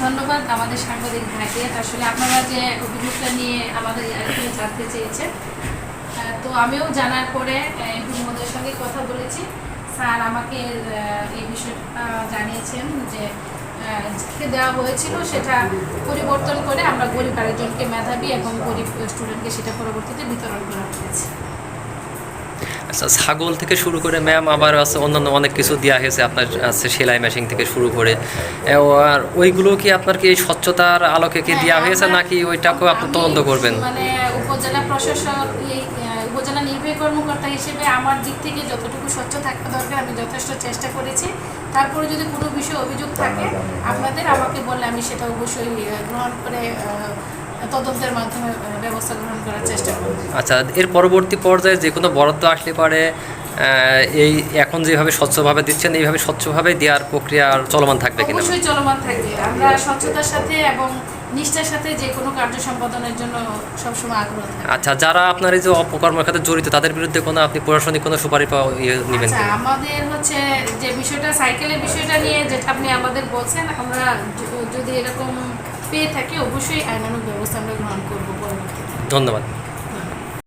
ধন্যবাদ আমাদের সাংবাদিক ভাইকে। আসলে আপনারা যে অভিযোগটা নিয়ে আমাদের এখানে জানতে চেয়েছেন, তো আমিও জানার পরে এমপি মহোদয়ের সঙ্গে কথা বলেছি। স্যার আমাকে এই বিষয়টা জানিয়েছেন যে দেওয়া হয়েছিল সেটা পরিবর্তন করে আমরা গরিব আরেকজনকে মেধাবী এবং গরিব স্টুডেন্টকে সেটা পরবর্তীতে বিতরণ করা হয়েছে। আচ্ছা, ছাগল থেকে শুরু করে ম্যাম আবার আছে অন্যান্য অনেক কিছু দেওয়া হয়েছে আপনার, আছে সেলাই মেশিন থেকে শুরু করে। আর ওইগুলো কি আপনার কি স্বচ্ছতার আলোকে কি দেওয়া হয়েছে নাকি ওইটাকেও আপনি তদন্ত করবেন? মানে উপজেলা প্রশাসক, উপজেলা নির্বাহী কর্মকর্তা হিসেবে আমার দিক থেকে যতটুকু স্বচ্ছ থাকা দরকার আমি যথেষ্ট চেষ্টা করেছি। তারপরে যদি কোনো বিষয়ে অভিযোগ থাকে আমাকে বললে আমি সেটা অবশ্যই গ্রহণ করে তদন্তের মাধ্যমে ব্যবস্থা গ্রহণ করার চেষ্টা করব। আচ্ছা, এর পরবর্তী পর্যায়ে যে কোনো বরাদ্দ আসলে পারে এই এখন যেভাবে স্বচ্ছভাবে দিচ্ছেন এইভাবে স্বচ্ছভাবে দেওয়ার প্রক্রিয়া চলমান থাকবে কিনা? অবশ্যই চলমান থাকবে। আমরা স্বচ্ছতার সাথে এবং নিষ্ঠার সাথে যে কোনো কার্য সম্পাদনের জন্য সবসময় আগ্রহ থাকি। আচ্ছা, যারা আপনার এই যে অপকর্মের সাথে জড়িত তাদের বিরুদ্ধে কোনো আপনি প্রশাসনিক কোনো সুপারিশ নেবেন? আচ্ছা, আমাদের হচ্ছে যে বিষয়টা সাইকেলের বিষয়টা নিয়ে যেটা আপনি আমাদের বলছেন, আমরা যদি এরকম পেয়ে থাকি অবশ্যই আইনানুগ ব্যবস্থা আমরা গ্রহণ করবো পরবর্তীতে। ধন্যবাদ।